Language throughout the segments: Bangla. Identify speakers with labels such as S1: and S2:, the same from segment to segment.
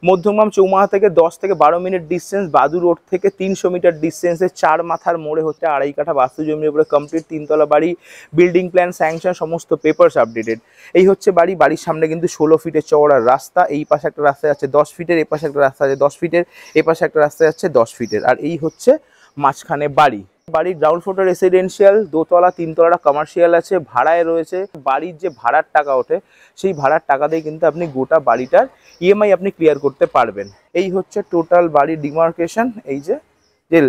S1: মধ্যমগ্রাম চৌমাথা থেকে 10 থেকে 12 মিনিট ডিস্টেন্স, বাদু রোড থেকে 300 মিটার ডিস্টেন্সে চার মাথার মোড়ে হচ্ছে 2.5 কাঠা বাস্তু জমির উপরে কমপ্লিট 3 তলা বাড়ি, বিল্ডিং প্ল্যান স্যাংশন, সমস্ত পেপারস আপডেটেড। এই হচ্ছে বাড়ি। বাড়ির সামনে কিন্তু 16 ফিটের চওড়া রাস্তা, এই পাশে একটা রাস্তা যাচ্ছে 10 ফিটের, এই পাশে একটা রাস্তা আছে 10 ফিটের, এই পাশে একটা রাস্তা যাচ্ছে 10 ফিটের। আর এই হচ্ছে মাঝখানে বাড়ি। বাড়ির গ্রাউন্ড ফ্লোরটা রেসিডেন্সিয়াল, 2তলা 3তলাটা কমার্শিয়াল আছে, ভাড়ায় রয়েছে। বাড়ির যে ভাড়ার টাকা ওঠে সেই ভাড়ার টাকা দিয়ে কিন্তু আপনি গোটা বাড়িটার ইএমআই আপনি ক্লিয়ার করতে পারবেন। এই হচ্ছে টোটাল বাড়ির ডিমার্কেশন। এই যে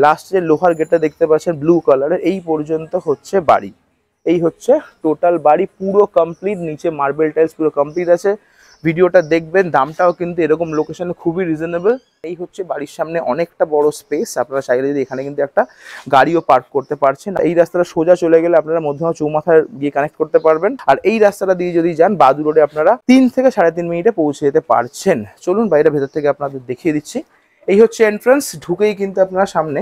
S1: লাস্ট যে লোহার গেটটা দেখতে পাচ্ছেন ব্লু কালারের, এই পর্যন্ত হচ্ছে বাড়ি। এই হচ্ছে টোটাল বাড়ি, পুরো কমপ্লিট, নিচে মার্বেল টাইলস পুরো কমপ্লিট আছে। ভিডিওটা দেখবেন, দামটাও কিন্তু এরকম লোকেশনে খুবই রিজনেবল। এই হচ্ছে বাড়ির সামনে অনেকটা বড় স্পেস, আপনারা চাইলে যদি এখানে কিন্তু একটা গাড়িও পার্ক করতে পারছেন। এই রাস্তাটা সোজা চলে গেলে আপনারা মধ্যমগ্রাম চৌমাথায় গিয়ে কানেক্ট করতে পারবেন। আর এই রাস্তাটা দিয়ে যদি যান বাদু রোডে আপনারা 3 থেকে 3.5 মিনিটে পৌঁছে যেতে পারছেন। চলুন বাইরে ভেতর থেকে আপনাদের দেখিয়ে দিচ্ছি। এই হচ্ছে এন্ট্রান্স, ঢুকেই কিন্তু আপনারা সামনে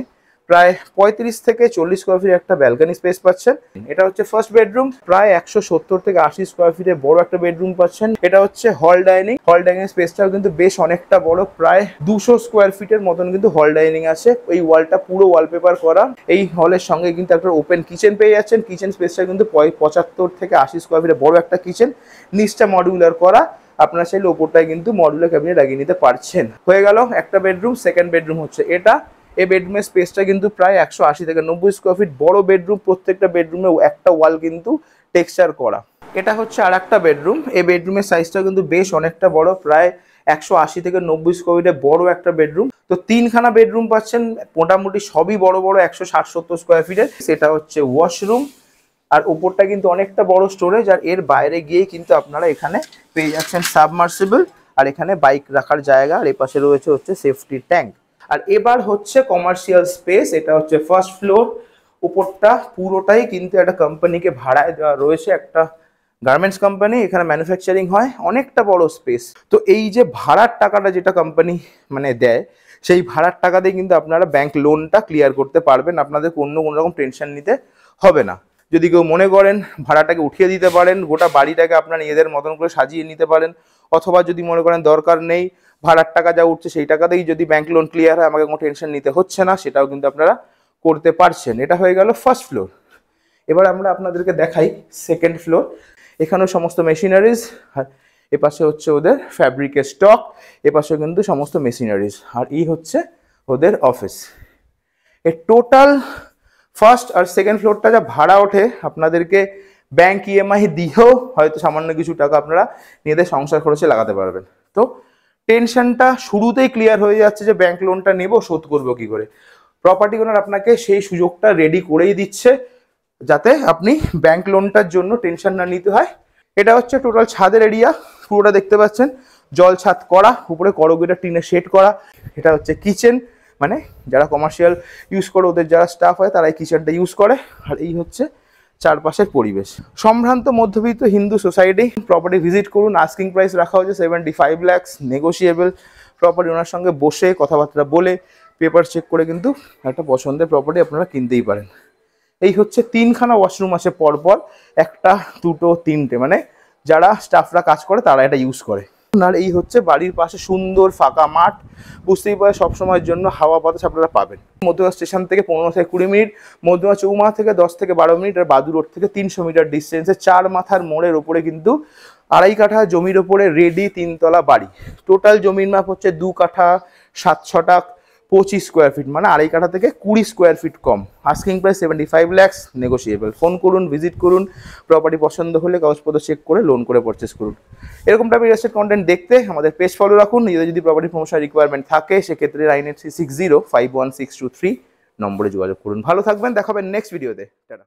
S1: প্রায় 35 থেকে 40 স্কোয়ার ফিট একটা ব্যালকনি স্পেস পাচ্ছেন। এটা হচ্ছে ফার্স্ট বেডরুম, প্রায় 170 থেকে 80 স্কোয়ার ফিটের বড় একটা বেডরুম পাচ্ছেন। এটা হচ্ছে হল ডাইনিং। হল ডাইনিং স্পেসটাও কিন্তু বেশ অনেকটা বড়, প্রায় 200 স্কোয়ার ফিটের মতন কিন্তু হল ডাইনিং আছে। এই ওয়ালটা পুরো ওয়ালপেপার করা। এই হলের সঙ্গে কিন্তু একটা ওপেন কিচেন পেয়ে যাচ্ছেন। কিচেন স্পেসটা কিন্তু 75 থেকে 80 স্কোয়ার ফিটের বড় একটা কিচেন, নিচটা মডিউলার করা। আপনারা চাইলে ওপরটায় কিন্তু মডিউলার ক্যাবিনেট লাগিয়ে নিতে পারছেন। হয়ে গেল একটা বেডরুম। সেকেন্ড বেডরুম হচ্ছে এটা। এই বেডরুমের স্পেসটা কিন্তু প্রায় 180 থেকে 90 স্কোয়ার ফিট, বড় বেডরুম। প্রত্যেকটা বেডরুমে একটা ওয়াল কিন্তু টেক্সচার করা। এটা হচ্ছে আর একটা বেডরুম। এই বেডরুমের সাইজটা কিন্তু বেশ অনেকটা বড়, প্রায় 180 থেকে 90 স্কোয়ার ফিটের বড় একটা বেডরুম। তো 3খানা বেডরুম পাচ্ছেন, মোটামুটি সবই বড় বড় 160-70 স্কোয়ার ফিটের। সেটা হচ্ছে ওয়াশরুম, আর উপরটা কিন্তু অনেকটা বড় স্টোরেজ। আর এর বাইরে গিয়ে কিন্তু আপনারা এখানে পেয়ে যাচ্ছেন সাবমার্সিবল, আর এখানে বাইক রাখার জায়গা, আর এই পাশে রয়েছে হচ্ছে সেফটি ট্যাঙ্ক। আর এবার হচ্ছে কমার্শিয়াল স্পেস। এটা হচ্ছে ফার্স্ট ফ্লোর। উপরটা পুরোটাই কিন্তু একটা কোম্পানিকে ভাড়ায় দেওয়া রয়েছে, একটা গার্মেন্টস কোম্পানি, এখানে ম্যানুফ্যাকচারিং হয়। অনেকটা বড় স্পেস। তো এই যে ভাড়ার টাকাটা যেটা কোম্পানি মানে দেয়, সেই ভাড়ার টাকা দিয়ে কিন্তু আপনারা ব্যাংক লোনটা ক্লিয়ার করতে পারবেন। আপনাদের কোনো রকম টেনশন নিতে হবে না। যদি কেউ মনে করেন ভাড়াটাকে উঠিয়ে দিতে পারেন, গোটা বাড়িটাকে আপনারা নিজেদের মতন করে সাজিয়ে নিতে পারেন। অথবা যদি মনে করেন দরকার নেই, ভাড়ার টাকা যা উঠছে সেই টাকাতেই যদি ব্যাংক লোন ক্লিয়ার হয়, আমাকে কোনো টেনশন নিতে হচ্ছে না, সেটাও কিন্তু আপনারা করতে পারছেন। এটা হয়ে গেল ফার্স্ট ফ্লোর। এবার আমরা আপনাদেরকে দেখাই সেকেন্ড ফ্লোর। এখানেও সমস্ত মেশিনারিজ, আর এপাশে হচ্ছে ওদের ফ্যাব্রিকের স্টক, এপাশে কিন্তু সমস্ত মেশিনারিজ। আর এই হচ্ছে ওদের অফিস। এ টোটাল ফার্স্ট আর সেকেন্ড ফ্লোরটা যা ভাড়া ওঠে, আপনাদেরকে ব্যাংক ইএমআই দিয়েও হয়তো সামান্য কিছু টাকা আপনারা নিজেদের সংসার খরচে লাগাতে পারবেন। তো টেনশনটা শুরুতেই ক্লিয়ার হয়ে যাচ্ছে যে ব্যাংক লোনটা নেব, শোধ করবো কি করে। প্রপার্টি ওনার আপনাকে সেই সুযোগটা রেডি করেই দিচ্ছে, যাতে আপনি ব্যাংক লোনটার জন্য টেনশন না নিতে হয়। এটা হচ্ছে টোটাল ছাদের এরিয়া, পুরোটা দেখতে পাচ্ছেন জল ছাদ করা, উপরে করগেটের টিনের শেড করা। এটা হচ্ছে কিচেন, মানে যারা কমার্শিয়াল ইউজ করে ওদের যারা স্টাফ হয় তারা এই কিচেনটা ইউজ করে। আর এই হচ্ছে চারপাশের পরিবেশ। সম্ভ্রান্ত মধ্যবিত্ত হিন্দু সোসাইটি। প্রপার্টি ভিজিট করুন। আস্কিং প্রাইস রাখা হচ্ছে 75 lakhs, নেগোশিয়েবল। প্রপার্টি ওনার সঙ্গে বসে কথাবার্তা বলে পেপার চেক করে কিন্তু একটা পছন্দের প্রপার্টি আপনারা কিনতেই পারেন। এই হচ্ছে 3খানা ওয়াশরুম আছে পরপর, একটা দুটো তিনটে, মানে যারা স্টাফরা কাজ করে তারা এটা ইউজ করে। আর এই হচ্ছে বাড়ির পাশে সুন্দর ফাঁকা মাঠ, বুঝতেই পারে সবসময়ের জন্য হাওয়া বাতাস আপনারা পাবেন। মধ্যমগ্রাম স্টেশন থেকে 15 থেকে 20 মিনিট, মধ্যমগ্রাম চৌমাথা থেকে 10 থেকে 12 মিনিট, আর বাদু রোড থেকে 300 মিটার ডিস্টেন্সে চার মাথার মোড়ের ওপরে কিন্তু 2.5 কাঠা জমির ওপরে রেডি 3তলা বাড়ি। টোটাল জমির মাপ হচ্ছে 2 কাঠা 7 25 স্কোয়ার ফিট, মানে 2.5 কাঠা থেকে 20 স্কোয়ার ফিট কম। Asking price 75 lakhs, negotiable. Phone করুন, ভিজিট করুন। প্রপার্টি পছন্দ হলে কাগজপত্র চেক করে লোন করে পারচেস করুন। এরকম টাইপের রিয়েল এস্টেট কন্টেন্ট দেখতে আমাদের পেজ ফলো রাখুন। নিজেদের যদি প্রপার্টি প্রমোশন রিকোয়ারমেন্ট থাকে সেক্ষেত্রে 9836051623 নম্বরে যোগাযোগ করুন। ভালো থাকবেন, দেখাবেন নেক্সট ভিডিওতে। টাটা।